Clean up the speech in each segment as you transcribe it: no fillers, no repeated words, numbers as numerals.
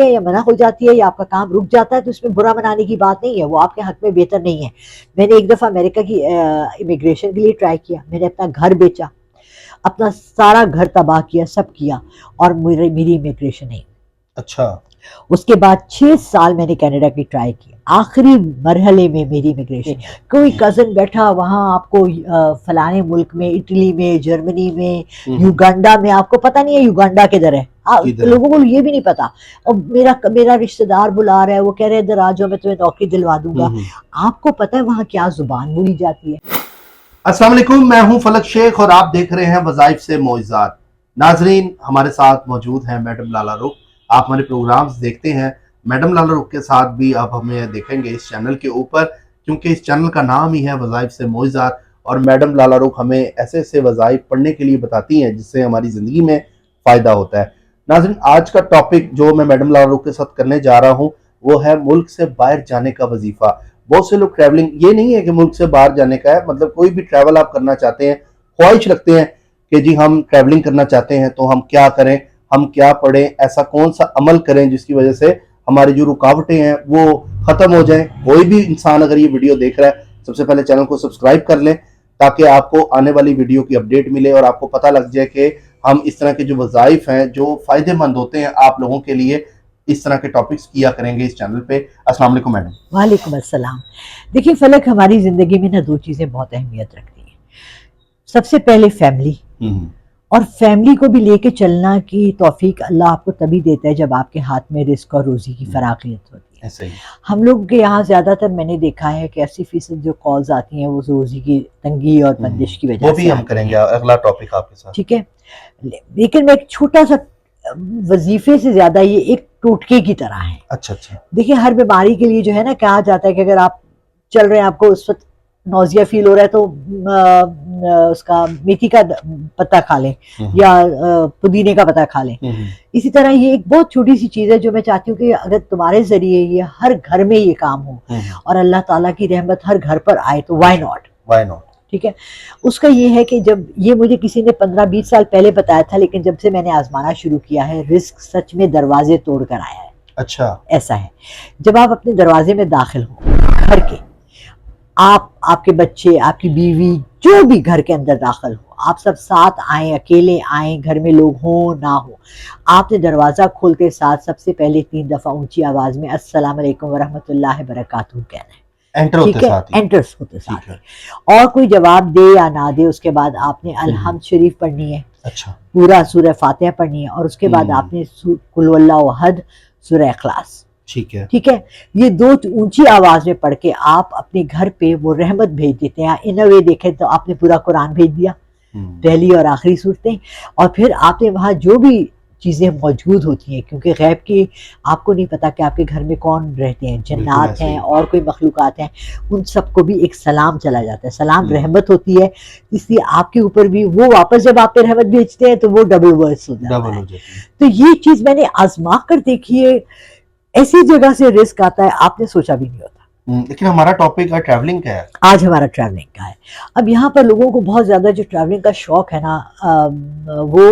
ہے یا منع ہو جاتی ہے یا آپ کا کام رک جاتا ہے تو اس میں برا منانے کی بات نہیں ہے، وہ آپ کے حق میں بہتر نہیں ہے. میں نے ایک دفعہ امریکہ کی امیگریشن کے لیے ٹرائی کیا، میں نے اپنا گھر بیچا، اپنا سارا گھر تباہ کیا، سب کیا، اور میری امیگریشن نہیں. اچھا. اس کے بعد 6 سال میں نے کینیڈا کی ٹرائی کی، آخری مرحلے میں میری امیگریشن. کوئی کزن بیٹھا وہاں آپ کو فلانے ملک میں، اٹلی میں، جرمنی میں، یوگانڈا میں، آپ کو پتہ نہیں ہے یوگانڈا کدھر ہے، لوگوں کو یہ بھی نہیں پتا. اور میرا رشتہ دار بلا رہا ہے، وہ کہہ رہے ادھر آ جاؤ میں تمہیں نوکری دلوا دوں گا. آپ کو پتہ ہے وہاں کیا زبان بولی جاتی ہے. السلام علیکم، میں ہوں فلک شیخ اور آپ دیکھ رہے ہیں وظائف سے معجزات. ناظرین، ہمارے ساتھ موجود ہیں میڈم لالا رخ. آپ ہمارے پروگرامز دیکھتے ہیں، میڈم لالا رخ کے ساتھ بھی آپ ہمیں دیکھیں گے اس چینل کے اوپر، کیونکہ اس چینل کا نام ہی ہے وظائف سے معجزات. اور میڈم لالا رخ ہمیں ایسے ایسے وظائف پڑھنے کے لیے بتاتی ہیں جس سے ہماری زندگی میں فائدہ ہوتا ہے. ناظرین، آج کا ٹاپک جو میں میڈم لالا رخ کے ساتھ کرنے جا رہا ہوں وہ ہے ملک سے باہر جانے کا وظیفہ. بہت سے لوگ ٹریولنگ، یہ نہیں ہے کہ ملک سے باہر جانے کا ہے، مطلب کوئی بھی ٹریول آپ کرنا چاہتے ہیں، خواہش رکھتے ہیں کہ جی ہم ٹریولنگ کرنا چاہتے ہیں تو ہم کیا کریں، ہم کیا پڑھیں، ایسا کون سا عمل کریں جس کی وجہ سے ہماری جو رکاوٹیں ہیں وہ ختم ہو جائیں. کوئی بھی انسان اگر یہ ویڈیو دیکھ رہا ہے، سب سے پہلے چینل کو سبسکرائب کر لیں تاکہ آپ کو آنے والی ویڈیو کی اپڈیٹ ملے اور آپ کو پتہ لگ جائے کہ ہم اس طرح کے جو وظائف ہیں جو فائدہ مند ہوتے ہیں آپ لوگوں کے لیے، اس طرح کے ٹاپکس کیا کریں گے اس چینل پہ. السلام علیکم میڈم. وعلیکم السلام. دیکھیں فلک، ہماری زندگی میں نا 2 چیزیں بہت اہمیت رکھتی ہیں. سب سے پہلے فیملی، اور فیملی کو بھی لے کے چلنا کی توفیق اللہ آپ کو تبھی دیتا ہے جب آپ کے ہاتھ میں رزق اور روزی کی فراخیت ہوتی ہے. ہم لوگ کے یہاں زیادہ تر میں نے دیکھا ہے کہ 80% جو کالز آتی ہیں وہ روزی کی تنگی اور بندش کی وجہ سے. وہ بھی ہم کریں گے اگلا ٹاپک آپ کے ساتھ. ٹھیک ہے، لیکن میں ایک چھوٹا سا وظیفے سے زیادہ یہ ایک ٹوٹکے کی طرح ہے. اچھا اچھا. دیکھیں ہر بیماری کے لیے جو ہے نا کہا جاتا ہے کہ اگر آپ چل رہے ہیں، آپ کو اس وقت نوزیا فیل ہو رہا ہے تو اس کا میتھی کا پتہ کھا لیں یا پودینے کا پتہ کھا لیں. اسی طرح یہ ایک بہت چھوٹی سی چیز ہے جو میں چاہتی ہوں کہ اگر تمہارے ذریعے یہ ہر گھر میں یہ کام ہو اور اللہ تعالیٰ کی رحمت ہر گھر پر آئے تو وائی ناٹ. ٹھیک ہے. اس کا یہ ہے کہ جب یہ مجھے کسی نے 15-20 سال پہلے بتایا تھا، لیکن جب سے میں نے آزمانا شروع کیا ہے، رزق سچ میں دروازے توڑ کر آیا ہے. اچھا. ایسا ہے جب آپ اپنے دروازے میں داخل ہو گھر کے، آپ کے بچے، آپ کی بیوی، جو بھی گھر کے اندر داخل ہو، آپ سب ساتھ آئیں، اکیلے آئیں، گھر میں لوگ ہوں نہ ہو، آپ نے دروازہ کھولتے ساتھ سب سے پہلے 3 دفعہ اونچی آواز میں السلام علیکم ورحمۃ اللہ وبرکاتہ کہنا ہے. ٹھیک ہے، انٹرس ہوتے ساتھ ہی. اور کوئی جواب دے یا نہ دے، اس کے بعد آپ نے الحمد شریف پڑھنی ہے. اچھا. پورا سورہ فاتحہ پڑھنی ہے، اور اس کے بعد آپ نے قل هو اللہ احد، سورہ اخلاص. ٹھیک ہے. یہ 2 اونچی آواز میں پڑھ کے آپ اپنے گھر پہ وہ رحمت بھیج دیتے ہیں. ان وے دیکھیں تو آپ نے پورا قرآن بھیج دیا، پہلی اور آخری صورتیں. اور پھر آپ نے وہاں جو بھی چیزیں موجود ہوتی ہیں، کیونکہ غیب کی آپ کو نہیں پتا کہ آپ کے گھر میں کون رہتے ہیں، جنات ہیں اور کوئی مخلوقات ہیں، ان سب کو بھی ایک سلام چلا جاتا ہے. سلام رحمت ہوتی ہے، اس لیے آپ کے اوپر بھی وہ واپس جب آپ پہ رحمت بھیجتے ہیں تو وہ ڈبل ورس ہو جاتا ہے. تو یہ چیز میں نے آزما کر دیکھی ہے. ایسی جگہ سے رزق آتا ہے آپ نے سوچا بھی نہیں ہوتا. لیکن ہمارا ٹاپک ٹریولنگ کا ہے آج، ہمارا ٹریولنگ کا ہے. اب یہاں پر لوگوں کو بہت زیادہ جو ٹریولنگ کا شوق ہے نا، وہ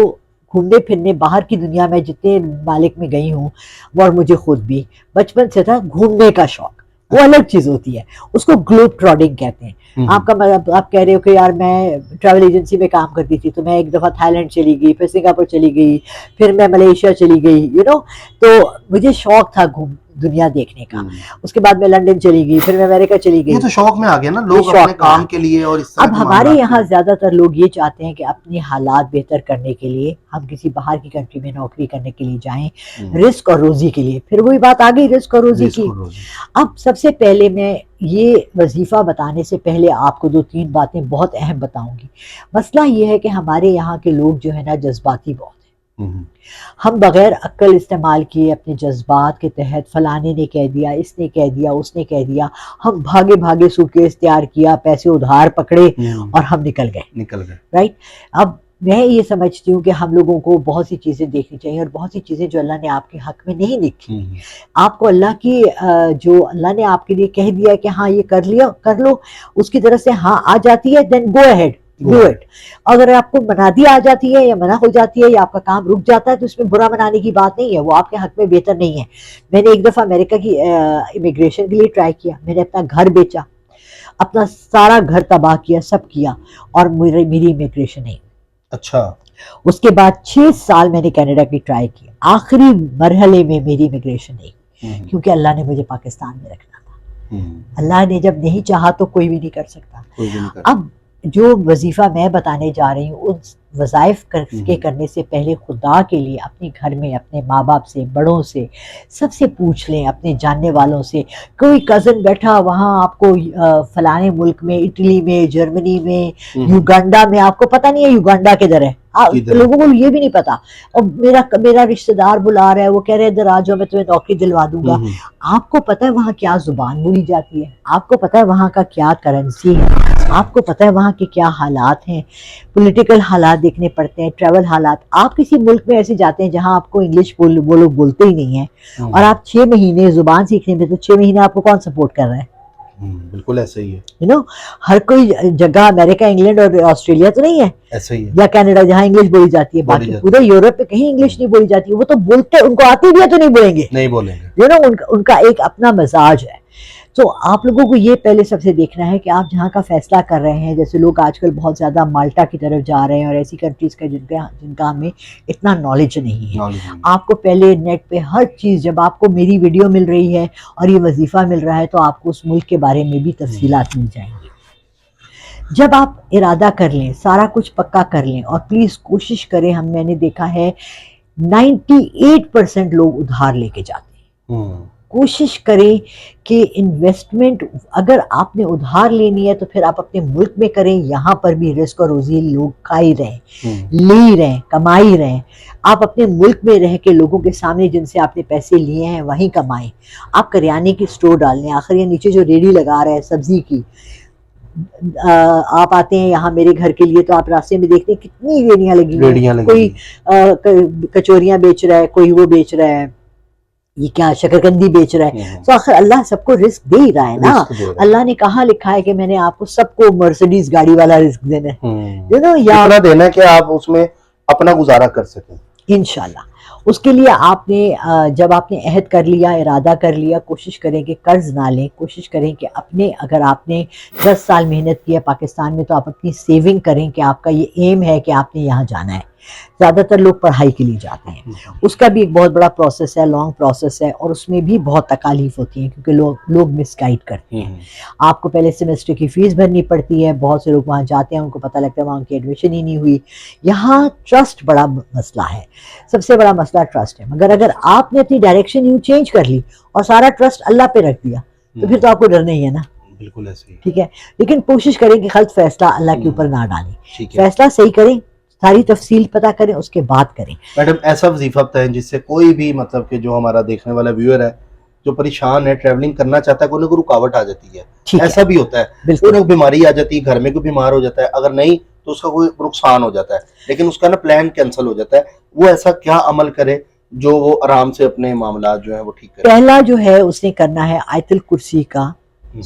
گھومنے پھرنے باہر کی دنیا میں جتنے مالک میں گئی ہوں، اور مجھے خود بھی بچپن سے تھا گھومنے کا شوق. وہ الگ چیز ہوتی ہے، اس کو گلوب ٹراڈنگ کہتے ہیں. آپ کا مطلب آپ کہہ رہے ہو کہ یار میں ٹریول ایجنسی میں کام کرتی تھی تو میں ایک دفعہ تھائی لینڈ چلی گئی، پھر سنگاپور چلی گئی، پھر میں ملیشیا چلی گئی، تو مجھے شوق تھا دنیا دیکھنے کا. اس کے بعد میں لنڈن چلی گئی، پھر میں امریکہ چلی گئی. یہ تو شوق میں آ گیا نا، لوگ اپنے کام کے لیے اور اس طرح اب ہمارے یہاں زیادہ تر لوگ یہ چاہتے ہیں کہ اپنی حالات بہتر کرنے کے لیے ہم کسی باہر کی کنٹری میں نوکری کرنے کے لیے جائیں، رزق اور روزی کے لیے. پھر وہی بات آ گئی رزق اور روزی کی. اب سب سے پہلے میں یہ وظیفہ بتانے سے پہلے آپ کو 2-3 باتیں بہت اہم بتاؤں گی. مسئلہ یہ ہے کہ ہمارے یہاں کے لوگ جو ہے نا جذباتی بہت ہیں. ہم بغیر عقل استعمال کیے اپنے جذبات کے تحت فلانے نے کہہ دیا، اس نے کہہ دیا، اس نے کہہ دیا، ہم بھاگے بھاگے سوٹکیس تیار کیا، پیسے ادھار پکڑے اور ہم نکل گئے. رائٹ. اب میں یہ سمجھتی ہوں کہ ہم لوگوں کو بہت سی چیزیں دیکھنی چاہیے، اور بہت سی چیزیں جو اللہ نے آپ کے حق میں نہیں لکھی، آپ کو اللہ کی جو اللہ نے آپ کے لیے کہہ دیا کہ ہاں یہ کر لو، اس کی طرف سے ہاں آ جاتی ہے، دین گو اہیڈ. Do it. اگر آپ کو منادی آ جاتی ہے یا منع ہو جاتی ہے یا آپ کا کام رک جاتا ہے تو اس میں برا منانے کی بات نہیں ہے, وہ آپ کے حق میں بہتر نہیں ہے. میں نے ایک دفعہ امریکہ کی امیگریشن کے لیے ٹرائی کیا, میں نے اپنا گھر بیچا, اپنا سارا گھر تباہ کیا, سب کیا, اور میری امیگریشن نہیں. اچھا. اس کے بعد 6 سال میں نے کینیڈا کی ٹرائی کی, آخری مرحلے میں میری امیگریشن نہیں, کیونکہ اللہ نے مجھے پاکستان میں رکھنا تھا. اللہ نے جب نہیں چاہا تو کوئی بھی نہیں کر سکتا. اب جو وظیفہ میں بتانے جا رہی ہوں, اس وظائف کے کرنے سے پہلے خدا کے لیے اپنے گھر میں اپنے ماں باپ سے, بڑوں سے, سب سے پوچھ لیں, اپنے جاننے والوں سے. کوئی کزن بیٹھا وہاں آپ کو فلانے ملک میں, اٹلی میں, جرمنی میں, یوگانڈا میں, آپ کو پتہ نہیں ہے یوگانڈا کدھر ہے, لوگوں کو یہ بھی نہیں پتا. اور میرا رشتہ دار بلا رہا ہے, وہ کہہ رہے ادھر آ جاؤ, میں تمہیں نوکری دلوا دوں گا. آپ کو پتہ ہے وہاں کیا زبان بولی جاتی ہے, آپ کو پتہ ہے وہاں کا کیا کرنسی ہے, آپ کو پتہ ہے وہاں کے کیا حالات ہیں, پولیٹیکل حالات دیکھنے پڑتے ہیں, ٹریول حالات. آپ کسی ملک میں ایسے جاتے ہیں جہاں آپ کو انگلش وہ لوگ بولتے ہی نہیں ہیں, اور آپ 6 مہینے زبان سیکھنے میں, تو 6 مہینے آپ کو کون سپورٹ کر رہا ہے؟ بالکل ایسا ہی ہے. ہر کوئی جگہ امریکہ, انگلینڈ اور آسٹریلیا تو نہیں ہے, ایسا ہی ہے, یا کینیڈا جہاں انگلش بولی جاتی ہے. باقی پورے یورپ میں کہیں انگلش نہیں بولی جاتی. وہ تو بولتے, ان کو آتی بھی ہے تو نہیں بولیں گے. ان کا ایک اپنا مزاج ہے. تو آپ لوگوں کو یہ پہلے سب سے دیکھنا ہے کہ آپ جہاں کا فیصلہ کر رہے ہیں, جیسے لوگ آج کل بہت زیادہ مالٹا کی طرف جا رہے ہیں اور ایسی کنٹریز کا جن کا ہمیں اتنا نالج نہیں ہے. آپ کو پہلے نیٹ پہ ہر چیز, جب آپ کو میری ویڈیو مل رہی ہے اور یہ وظیفہ مل رہا ہے, تو آپ کو اس ملک کے بارے میں بھی تفصیلات مل جائیں گی. جب آپ ارادہ کر لیں, سارا کچھ پکا کر لیں, اور پلیز کوشش کریں, میں نے دیکھا ہے 98% لوگ ادھار لے کے جاتے ہیں. کوشش کریں کہ انویسٹمنٹ اگر آپ نے ادھار لینی ہے تو پھر آپ اپنے ملک میں کریں. یہاں پر بھی رزق اور روزی لوگ کھائی رہیں, لے رہیں, کمائی رہیں. آپ اپنے ملک میں رہ کے لوگوں کے سامنے جن سے آپ نے پیسے لیے ہیں وہیں کمائیں. آپ کریانے کی سٹور ڈال لیں. آخر یہ نیچے جو ریڑھی لگا رہے ہیں سبزی کی, آپ آتے ہیں یہاں میرے گھر کے لیے, تو آپ راستے میں دیکھتے ہیں کتنی ریڑھیاں لگی ہیں. کوئی کچوریاں بیچ رہا ہے, کوئی وہ بیچ رہا ہے, یہ کیا شکرکندی بیچ رہا ہے. تو آخر اللہ سب کو رزق دے ہی رہا ہے نا. اللہ نے کہاں لکھا ہے کہ میں نے آپ کو سب کو مرسیڈیز گاڑی والا رزق دینا ہے, یا اتنا دینا ہے کہ آپ اس میں اپنا گزارا کر سکیں انشاءاللہ. اس کے لیے آپ نے جب آپ نے عہد کر لیا, ارادہ کر لیا, کوشش کریں کہ قرض نہ لیں. کوشش کریں کہ اپنے, اگر آپ نے 10 سال محنت کی ہے پاکستان میں, تو آپ اپنی سیونگ کریں کہ آپ کا یہ ایم ہے کہ آپ نے یہاں جانا ہے. زیادہ تر لوگ پڑھائی کے لیے جاتے ہیں, اس کا بھی ایک بہت بڑا پروسیس ہے, لانگ پروسیس ہے, اور اس میں بھی بہت تکالیف ہوتی ہیں کیونکہ لوگ مس گائیڈ کرتے ہیں. آپ کو پہلے سیمسٹر کی فیس بھرنی پڑتی ہے. بہت سے لوگ وہاں جاتے ہیں, ان کو پتہ لگتا ہے وہاں ان کی ایڈمیشن ہی نہیں ہوئی. یہاں ٹرسٹ بڑا مسئلہ ہے, سب سے بڑا مسئلہ ٹرسٹ ہے. مگر اگر آپ نے اپنی ڈائریکشن یوں چینج کر لی اور سارا ٹرسٹ اللہ پہ رکھ دیا, تو پھر تو آپ کو ڈر نہیں ہے نا. بالکل ایسے ہی, ٹھیک ہے. لیکن کوشش کریں کہ غلط فیصلہ اللہ کے اوپر نہ ڈالیں. فیصلہ صحیح کریں, ساری تفصیل پتہ کریں, اس کے بعد کریں. میڈم ایسا وظیفہ بتائیں جس سے کوئی بھی, مطلب کہ جو ہمارا دیکھنے والا ویور ہے جو پریشان ہے, ٹریولنگ کرنا چاہتا ہے, کوئی نہ کوئی رکاوٹ آ جاتی ہے. ایسا بھی ہوتا ہے, کوئی بیماری آ جاتی ہے, گھر میں کوئی بیمار ہو جاتا ہے, اگر نہیں تو اس کا کوئی نقصان ہو جاتا ہے, لیکن اس کا نا پلان کینسل ہو جاتا ہے. وہ ایسا کیا عمل کرے جو وہ آرام سے اپنے معاملات جو ہیں وہ ٹھیک کرے؟ پہلا جو ہے اس نے کرنا ہے آیت الکرسی کا,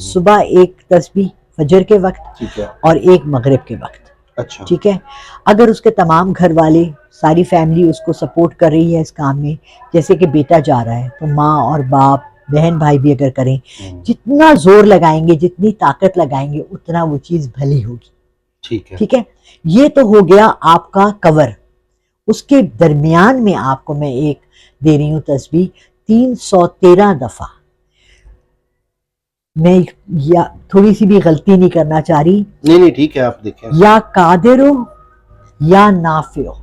صبح ایک تسبیح فجر کے وقت, اور ایک مغرب کے وقت. اچھا, ٹھیک ہے. اگر اس کے تمام گھر والے, ساری فیملی اس کو سپورٹ کر رہی ہے اس کام میں, جیسے کہ بیٹا جا رہا ہے, تو ماں اور باپ, بہن بھائی بھی اگر کریں, جتنا زور لگائیں گے, جتنی طاقت لگائیں گے, اتنا وہ چیز بھلی ہوگی. ٹھیک ہے. یہ تو ہو گیا آپ کا کور. اس کے درمیان میں آپ کو میں ایک دے رہی ہوں تسبیح 313 دفعہ. میں یا تھوڑی سی بھی غلطی نہیں کرنا چاہ رہی. نہیں ٹھیک ہے, آپ دیکھیں. یا قادرو یا نافعو,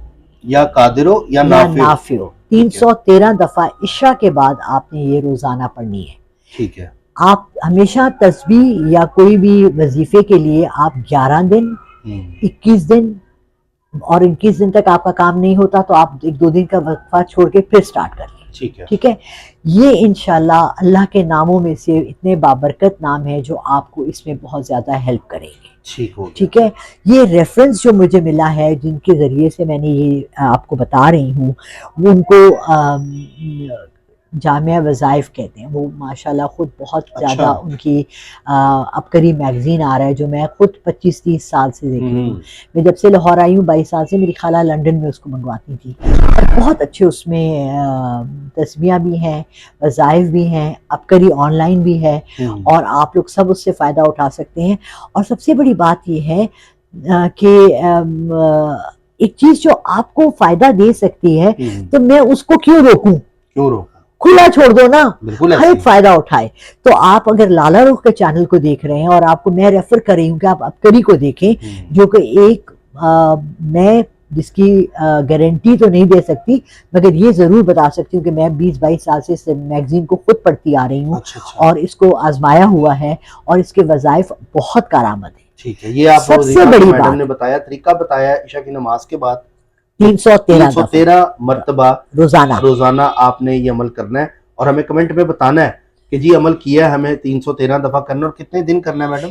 یا قادرو یا نافعو 313 دفعہ عشاء کے بعد آپ نے یہ روزانہ پڑھنی ہے. ٹھیک ہے. آپ ہمیشہ تسبیح یا کوئی بھی وظیفے کے لیے آپ 11 دن, 21 دن, اور 21 دن تک آپ کا کام نہیں ہوتا تو آپ 1-2 دن کا وقفہ چھوڑ کے پھر سٹارٹ کر لیں. ٹھیک ہے. یہ انشاءاللہ اللہ کے ناموں میں سے اتنے بابرکت نام ہیں جو آپ کو اس میں بہت زیادہ ہیلپ کریں گے. ٹھیک ہے. یہ ریفرنس جو مجھے ملا ہے, جن کے ذریعے سے میں نے یہ آپ کو بتا رہی ہوں, وہ ان کو جامعہ وظائف کہتے ہیں، وہ ماشاءاللہ خود بہت زیادہ ان کی عبقری میگزین آ رہا ہے جو میں خود 25-30 سال سے دیکھ رہی ہوں. میں جب سے لاہور آئی ہوں 22 سال سے، میری خالہ لنڈن میں اس کو منگواتی تھی، اور بہت اچھے اس میں تسمیہ بھی ہیں، وظائف بھی ہیں، عبقری آن لائن بھی ہے، اور آپ لوگ سب اس سے فائدہ اٹھا سکتے ہیں. اور سب سے بڑی بات یہ ہے کہ ایک چیز جو آپ کو فائدہ دے سکتی ہے تو میں اس کو کیوں روکوں، کھلا چھوڑ دو نا، ہر ایک فائدہ اٹھائے. تو آپ اگر لالا رخ کے چینل کو دیکھ رہے ہیں، اور آپ کو میں ریفر کر رہی ہوں کہ آپ عبقری کو دیکھیں، جو کہ ایک میں جس کی گارنٹی تو نہیں دے سکتی، مگر یہ ضرور بتا سکتی ہوں کہ میں 20-22 سال سے اس میگزین کو خود پڑھتی آ رہی ہوں، اور اس کو آزمایا ہوا ہے، اور اس کے وظائف بہت کارآمد ہیں. ٹھیک ہے، یہ آپ سب سے بڑی میڈم نے بتایا، طریقہ بتایا عشاء کی نماز کے بعد 313 مرتبہ روزانہ آپ نے یہ عمل کرنا ہے، اور ہمیں کمنٹ میں بتانا ہے کہ جی عمل کیا ہے، ہمیں 313 دفعہ کرنا، اور کتنے دن کرنا ہے میڈم؟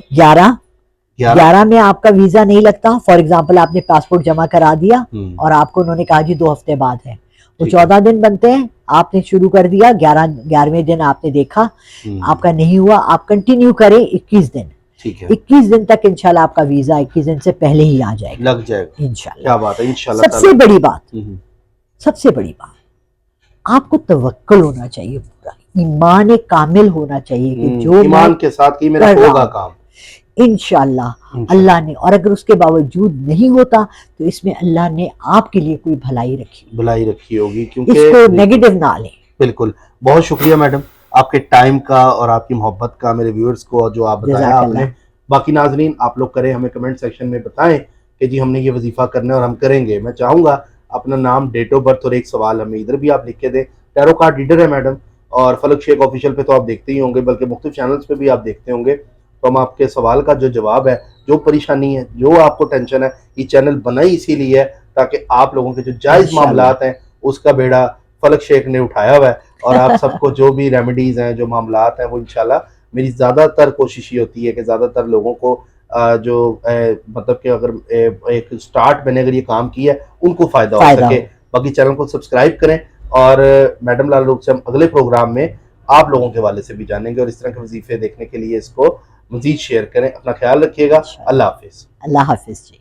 11 میں آپ کا ویزا نہیں لگتا. فار ایگزامپل آپ نے پاسپورٹ جمع کرا دیا، اور آپ کو انہوں نے کہا جی 2 ہفتے بعد ہے، وہ 14 دن بنتے ہیں. آپ نے شروع کر دیا، 11ویں دن آپ نے دیکھا آپ کا نہیں ہوا، آپ کنٹینیو کریں 21 دن. 21 دن تک انشاءاللہ آپ کا ویزا 21 دن سے پہلے ہی آ جائے گا، لگ جائے گا انشاءاللہ. کیا بات ہے، انشاءاللہ. سب سے بڑی بات آپ کو توکل ہونا چاہیے، پورا ایمان کامل ہونا چاہیے کہ جو ایمان کے ساتھ کی میرا ہوگا کام انشاءاللہ اللہ نے. اور اگر اس کے باوجود نہیں ہوتا تو اس میں اللہ نے آپ کے لیے کوئی بھلائی رکھی ہوگی، اس کیونکہ کو نیگیٹو نہ لیں. بالکل. بہت شکریہ میڈم آپ کے ٹائم کا اور آپ کی محبت کا، میرے ویورز کو جو آپ بتایا آپ نے. باقی ناظرین آپ لوگ کریں، ہمیں کمنٹ سیکشن میں بتائیں کہ جی ہم نے یہ وظیفہ کرنا ہے اور ہم کریں گے. میں چاہوں گا اپنا نام، ڈیٹ آف برتھ اور ایک سوال ہمیں ادھر بھی آپ لکھ کے دیں. ٹیرو کارڈ ریڈر ہے میڈم، اور فلک شیخ آفیشیل پہ تو آپ دیکھتے ہی ہوں گے، بلکہ مختلف چینلز پہ بھی آپ دیکھتے ہوں گے. تو ہم آپ کے سوال کا جو جواب ہے، جو پریشانی ہے، جو آپ کو ٹینشن ہے، یہ چینل بنا ہی اسی لیے ہے تاکہ آپ لوگوں کے جو جائز معاملات ہیں اس کا بیڑا فلک شیخ نے اٹھایا ہوا ہے، اور آپ سب کو جو بھی ریمیڈیز ہیں، جو معاملات ہیں، وہ انشاءاللہ میری زیادہ تر کوشش یہ ہوتی ہے کہ زیادہ تر لوگوں کو جو مطلب کہ اگر ایک سٹارٹ میں نے اگر یہ کام کیا ہے ان کو فائدہ ہو سکے. باقی چینل کو سبسکرائب کریں، اور میڈم لالا رخ سے ہم اگلے پروگرام میں آپ لوگوں کے حوالے سے بھی جانیں گے، اور اس طرح کے وظیفے دیکھنے کے لیے اس کو مزید شیئر کریں. اپنا خیال رکھیے گا. اللہ حافظ. اللہ حافظ جی.